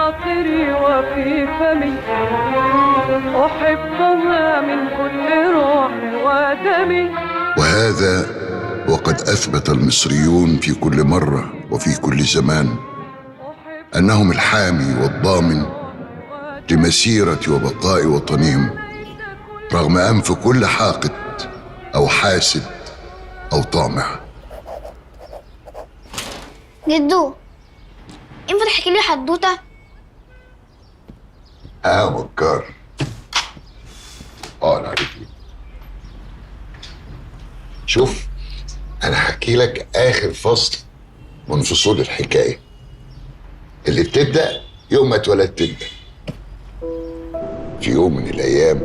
خاطري وفي فمي، أحبها من كل روحي ودمي. وهذا وقد أثبت المصريون في كل مرة وفي كل زمان أنهم الحامي والضامن لمسيرة وبقاء وطنهم، رغم أنف كل حاقد أو حاسد أو طامع. جدو، ينفع تحكي لي حدوته؟ مكار، اقعد على رجلي. شوف، انا هحكي لك اخر فصل من فصول الحكايه اللي بتبدا يوم ما اتولدت انت. في يوم من الايام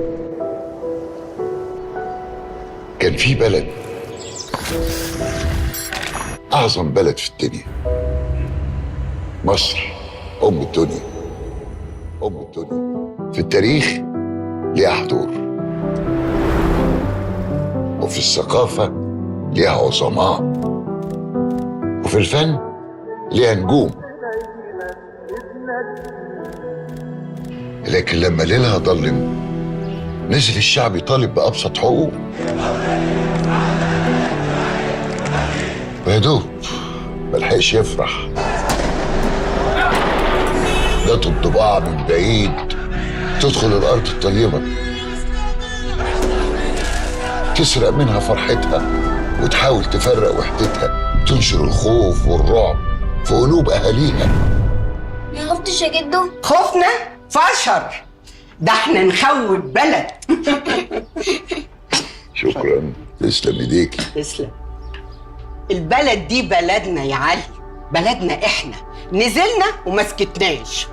كان في بلد، اعظم بلد في الدنيا، مصر، ام الدنيا. ام الدنيا في التاريخ ليها حضور، وفي الثقافه ليها عظماء، وفي الفن ليها نجوم. لكن لما ليلها ضلم نزل الشعب يطالب بأبسط حقوق، ويا دوب ملحقش يفرح، جات الطباعة من بعيد تدخل الأرض الطيبة تسرق منها فرحتها وتحاول تفرق وحدتها، تنشر الخوف والرعب في قلوب أهاليها. ما خفتش يا جدو؟ خوفنا فشر، ده احنا نخوف بلد. شكرا، تسلم ايديكي. تسلم. البلد دي بلدنا يا علي، بلدنا احنا. نزلنا وما سكتناش،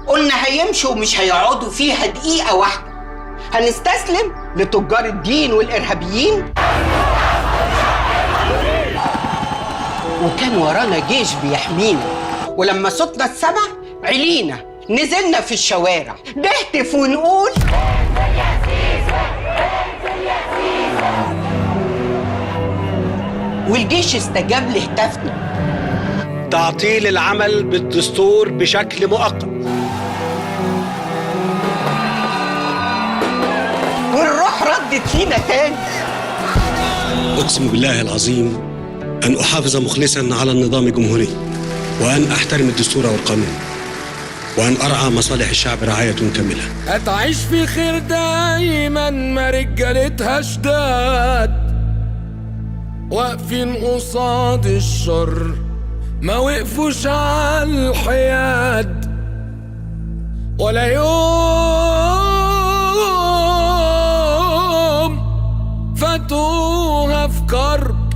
قلنا هيمشوا ومش هيقعدوا فيها دقيقة واحدة. هنستسلم لتجار الدين والإرهابيين؟ وكان ورانا جيش بيحمينا، ولما صوتنا اتسمع علينا، نزلنا في الشوارع نهتف ونقول والجيش استجاب لهتافنا. تعطيل العمل بالدستور بشكل مؤقت، والروح ردت فينا تاني. أقسم بالله العظيم أن أحافظ مخلصا على النظام الجمهوري، وأن أحترم الدستور والقانون، وأن أرعى مصالح الشعب رعاية كاملة. هتعيش في خير دايما، ما رجالتها شداد، واقفين قصاد الشر، ما وقفوش على الحياد ولا يوم فاتوها في كرب،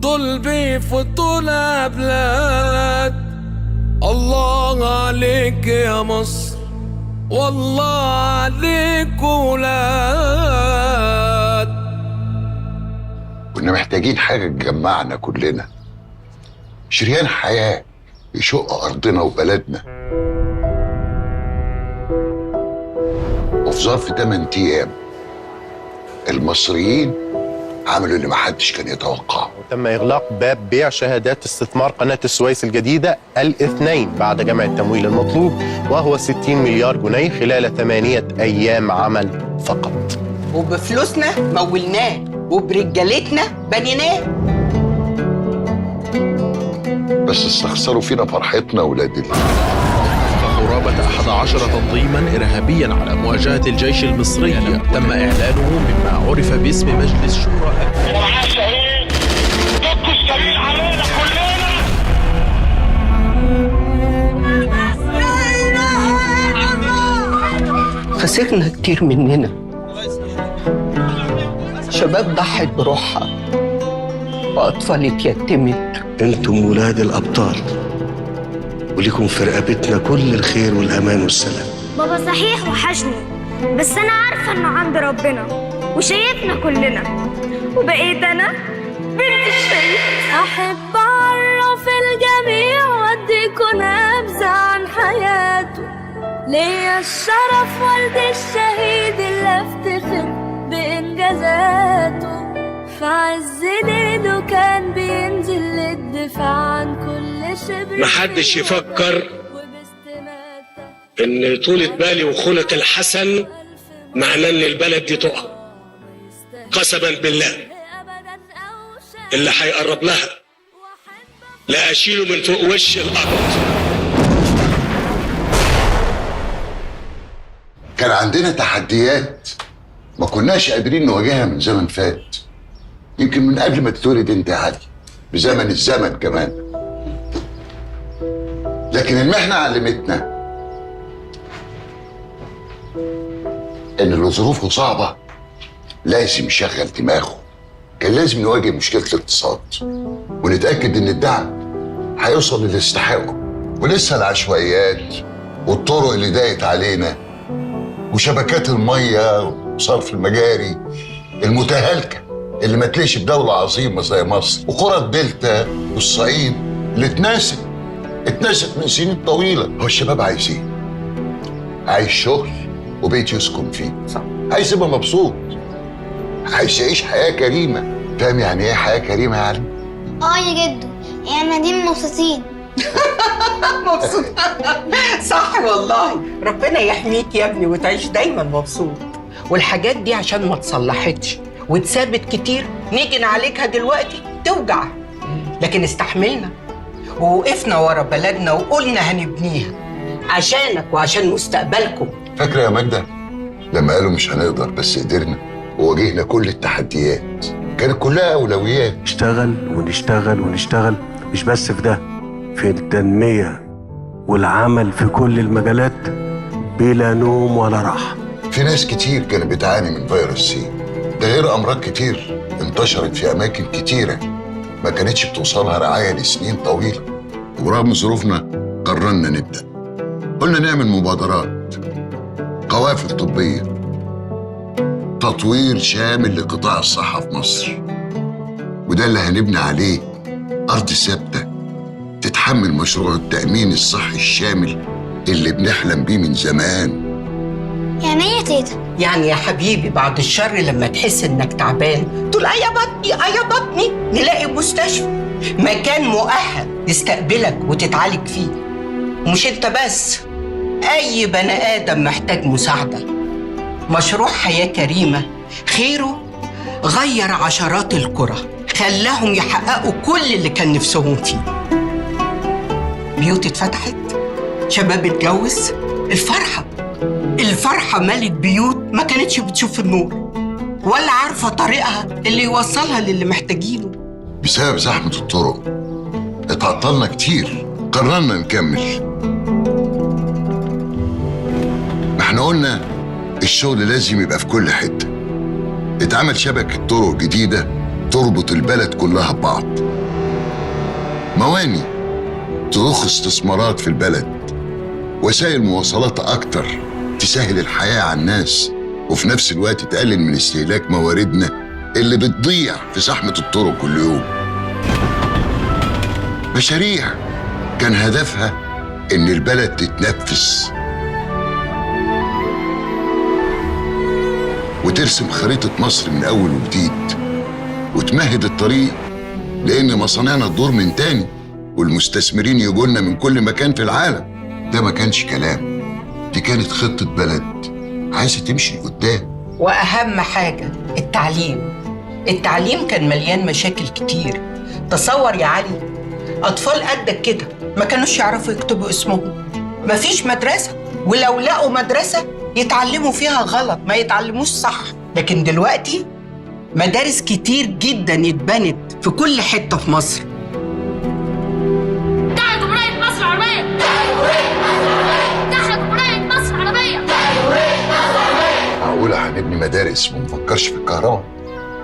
دول بيفوتوا بلاد. الله عليك يا مصر، والله عليك ولاد. كنا محتاجين حاجة تجمعنا كلنا، شريان حياة يشق أرضنا وبلدنا. وفي ظرف 8 أيام المصريين عملوا اللي محدش كان يتوقعه. تم إغلاق باب بيع شهادات استثمار قناة السويس الجديدة الاثنين بعد جمع التمويل المطلوب، وهو 60 مليار جنيه خلال 8 أيام عمل فقط. وبفلوسنا مولناه، وبرجالتنا بنيناه. بس استخسروا فينا فرحتنا ولاد قرابة 11 تنظيما إرهابيا على مواجهة الجيش المصري تم إعلانه مما عرف باسم مجلس شورى. خسرنا كتير مننا، شباب ضحت بروحها وأطفال اتيتمت. أنتم ولاد الأبطال، ولكم في رقبتنا كل الخير والأمان والسلام. بابا صحيح وحشني، بس أنا عارفة إنه عند ربنا وشايفنا كلنا، وبقيت أنا بنت الشيخ. أحب أعرف الجميع وأديكوا نبذة عن حياته، ليا الشرف والد الشهيد اللي أفتخر بإنجازاته. في عز ليله كان بينزل للدفاع عن كل شبر، محدش يفكر ان طولة بالي وخلق الحسن معناه ان البلد دي تقع. قسما بالله اللي هيقرب لها لا اشيله من فوق وش الارض. كان عندنا تحديات ما كناش قادرين نواجهها من زمن فات، يمكن من قبل ما تتولد انت يا علي، بزمن الزمن كمان. لكن المحنة علمتنا ان اللي ظروفه صعبة لازم يشغل دماغه. كان لازم نواجه مشكلة الاقتصاد ونتأكد ان الدعم هيوصل للي يستحقه، ولسه العشوائيات والطرق اللي ضاقت علينا وشبكات المية وصرف المجاري المتهالكة اللي ما تلاقيش بدولة عظيمة زي مصر، وقرى الدلتا والصعيد اللي اتنست من سنين طويلة. هو الشباب عايز ايه؟ عايز شغل وبيت يسكن فيه، صح. عايز يبقى مبسوط، عايز يعيش حياة كريمة. فاهم يعني ايه حياة كريمة يا علي؟ يا جدو، يا مدين مبسوطين. مبسوط. صح والله، ربنا يحميك يا ابني وتعيش دايما مبسوط. والحاجات دي عشان ما تصلحتش وتثابت كتير نيجي نعالجها دلوقتي توجع، لكن استحملنا ووقفنا ورا بلدنا وقلنا هنبنيها عشانك وعشان مستقبلكم. فاكرة يا ماجدة لما قالوا مش هنقدر بس قدرنا وواجهنا كل التحديات؟ كانت كلها أولويات. نشتغل ونشتغل ونشتغل، مش بس في ده، في التنمية والعمل في كل المجالات بلا نوم ولا راحة. في ناس كتير كانت بتعاني من فيروس سي، ده غير أمراض كتير انتشرت في أماكن كتيرة ما كانتش بتوصلها رعاية لسنين طويلة. ورغم ظروفنا قررنا نبدأ. قلنا نعمل مبادرات، قوافل طبية، تطوير شامل لقطاع الصحة في مصر، وده اللي هنبني عليه أرض ثابتة تتحمل مشروع التأمين الصحي الشامل اللي بنحلم بيه من زمان. يعني ايه يا تيتا؟ يعني يا حبيبي بعد الشر لما تحس انك تعبان تقول يا بطني يا بطني، نلاقي مستشفى مكان مؤهل يستقبلك وتتعالج فيه. ومش انت بس، اي بني ادم محتاج مساعدة. مشروع حياة كريمة خيره غير عشرات القرى، خلاهم يحققوا كل اللي كان نفسهم فيه. بيوت اتفتحت، شباب اتجوز، الفرحة مالت بيوت ما كانتش بتشوف النور ولا عارفة طريقها اللي يوصلها للي محتاجينه. بسبب زحمة الطرق اتعطلنا كتير، قررنا نكمل. ما احنا قلنا الشغل لازم يبقى في كل حتة. اتعمل شبكة طرق جديدة تربط البلد كلها ببعض، مواني تضخ استثمارات في البلد، وسائل مواصلات أكتر تسهل الحياة على الناس وفي نفس الوقت تقلل من استهلاك مواردنا اللي بتضيع في زحمة الطرق كل يوم. مشاريع كان هدفها إن البلد تتنفس وترسم خريطة مصر من أول وجديد وتمهد الطريق لأن مصانعنا تدور من تاني والمستثمرين يجولنا من كل مكان في العالم. ده ما كانش كلام، دي كانت خطة بلد عايزة تمشي قدام. وأهم حاجة التعليم كان مليان مشاكل كتير. تصور يا علي، أطفال قدك كده ما كانوش يعرفوا يكتبوا اسمهم، مفيش مدرسة، ولو لقوا مدرسة يتعلموا فيها غلط، ما يتعلموش صح. لكن دلوقتي مدارس كتير جدا اتبنت في كل حتة في مصر. دعا جمهورية مصر العربية، دعا جمهورية مصر العربية. معقولة هنبني مدارس ومنفكرش في الكهرباء؟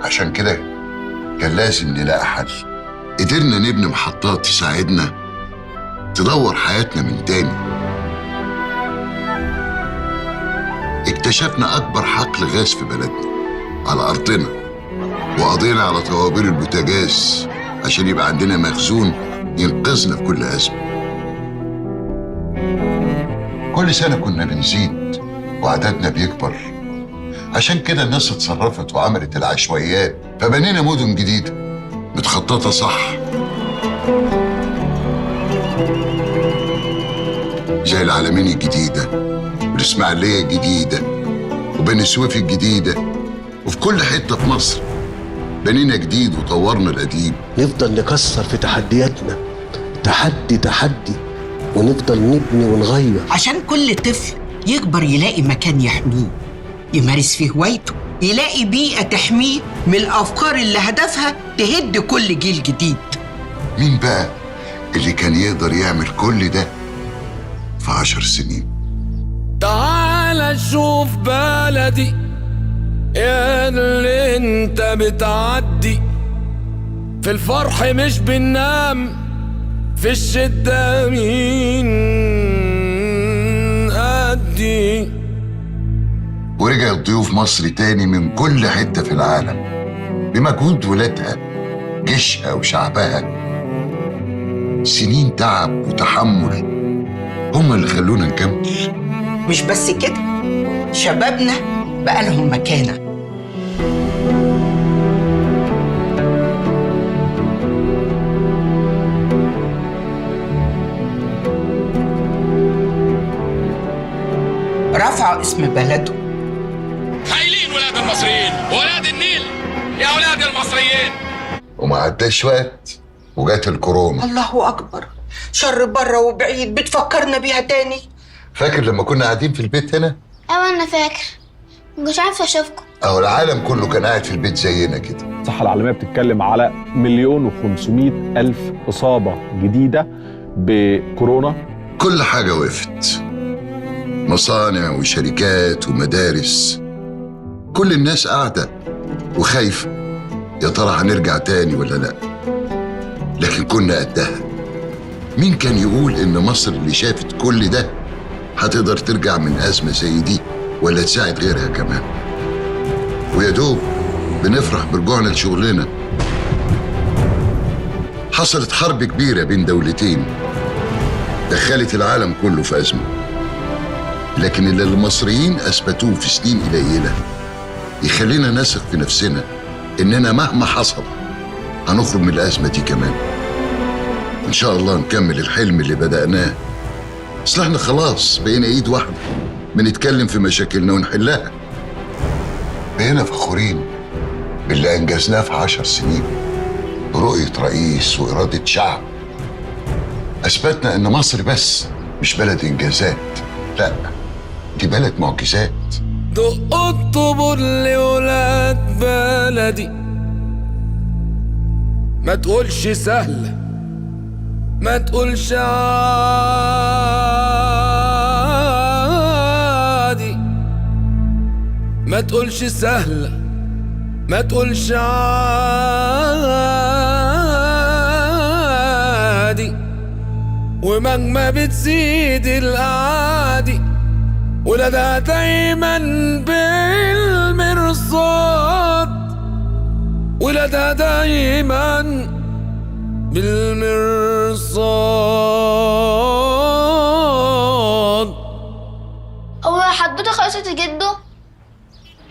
عشان كده كان لازم نلاقي حل. قدرنا نبني محطات تساعدنا تدور حياتنا من تاني. اكتشفنا أكبر حقل غاز في بلدنا على أرضنا، وقضينا على طوابير البوتاجاز عشان يبقى عندنا مخزون ينقذنا في كل أزمة. كل سنة كنا بنزيد وعددنا بيكبر، عشان كده الناس اتصرفت وعملت العشوائيات، فبنينا مدن جديدة متخططة صح. زي العلمين الجديدة والإسماعيلية الجديدة وبني سويف الجديدة، وفي كل حتة في مصر بنينا جديد وطورنا القديم. نفضل نكسر في تحدياتنا، تحدي، ونفضل نبني ونغير، عشان كل طفل يكبر يلاقي مكان يحميه، يمارس فيه هوايته، يلاقي بيئة تحميه من الأفكار اللي هدفها تهد كل جيل جديد. مين بقى اللي كان يقدر يعمل كل ده في 10 سنين؟ تعال شوف بلدي يا اللي انت بتعدي، في الفرح مش بننام، في الشدة مين قدي. ورجع ضيوف مصر تاني من كل حتة في العالم بمجهود ولادها، جيشها وشعبها. سنين تعب وتحمل هم اللي خلونا نكمل. مش بس كده، شبابنا بقى لهم مكانة. رفعوا اسم بلده. هايلين ولاد المصريين، ولاد النيل يا ولاد المصريين. وما عداش وقت وجات الكورونا. الله أكبر، شر بره وبعيد بتفكرنا بيها تاني. فاكر لما كنا قاعدين في البيت هنا؟ أيوة أنا فاكر، مش عارفة أشوفكم. أهو العالم كله كان قاعد في البيت زينا كده. الصحة العالمية بتتكلم على 1,500,000 إصابة جديدة بكورونا. كل حاجة وقفت، مصانع وشركات ومدارس، كل الناس قاعدة وخايفة يا ترى هنرجع تاني ولا لا. لكن كنا قدها. مين كان يقول إن مصر اللي شافت كل ده هتقدر ترجع من أزمة زي دي ولا تساعد غيرها كمان؟ ويا دوب بنفرح برجوعنا لشغلنا. حصلت حرب كبيرة بين دولتين دخلت العالم كله في أزمة، لكن اللي المصريين أثبتوه في سنين قليلة يخلينا نثق في نفسنا إننا مهما حصل هنخرج من الأزمة دي كمان. إن شاء الله نكمل الحلم اللي بدأناه. أصل إحنا خلاص بقينا إيد واحدة بنتكلم في مشاكلنا ونحلها. بقينا فخورين باللي أنجزناه في 10 سنين برؤية رئيس وإرادة شعب. أثبتنا إن مصر بس مش بلد إنجازات، لا دي بلد معجزات. دق الطبول لولاد بلدي، ما تقولش سهلة، ما تقولش عادي، ما تقولش سهلة، ما تقولش عادي. ومهما بتزيد الأعادي ولادها دايما بالمرصاد، ولادها دايما بالمرصاد. هو حضرتك خلصت جده؟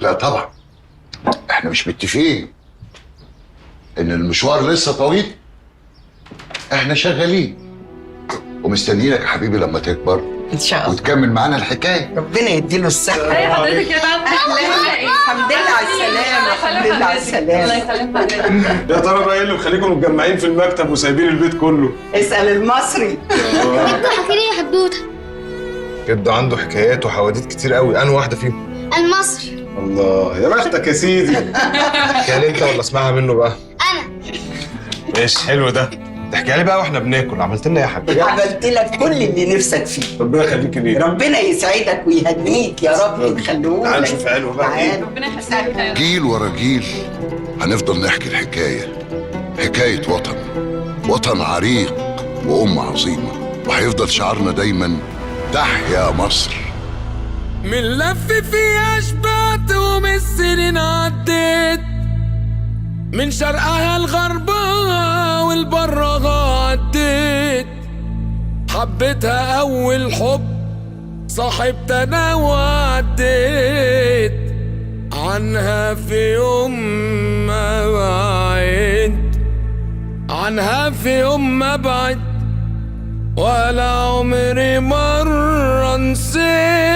لا طبعا، احنا مش متفقين ان المشوار لسه طويل. احنا شغالين ومستنيينك يا حبيبي لما تكبر إن شاء الله وتكمل معانا الحكايه. ربنا يديله الصحة. ايه حضرتك يا بابا؟ الحمد لله على السلامة، الحمد لله على السلامة. يا ترى بقى ايه اللي مخليكم متجمعين في المكتب وسايبين البيت كله؟ اسأل المصري. جده حكي لي حدوته. جده عنده حكايات وحواديت كتير قوي، انا واحده فيهم. المصري. الله يا بختك يا سيدي. كان انت ولا اسمعها منه بقى؟ أنا. ماشي حلو ده، تحكيها لي بقى واحنا بناكل. عملت لنا ايه يا حبيبي؟ عملت لك كل اللي نفسك فيه. ربنا يخليك ليه. ربنا يسعدك ويهنيك يا رب يخلوه لك. تعال نشوف حلو بقى. ربنا يخليك. جيل ورا جيل هنفضل نحكي الحكايه، حكايه وطن عريق وأم عظيمه، وهيفضل شعارنا دايما تحيا مصر. من لف فيها شبعت ومن السنين عديت، من شرقها لغربها والبرها عديت. حبيتها أول حب، صاحبت أنا وعديت عنها في يوم ما بعد، عنها في يوم ما بعد، ولا عمري مر نسيت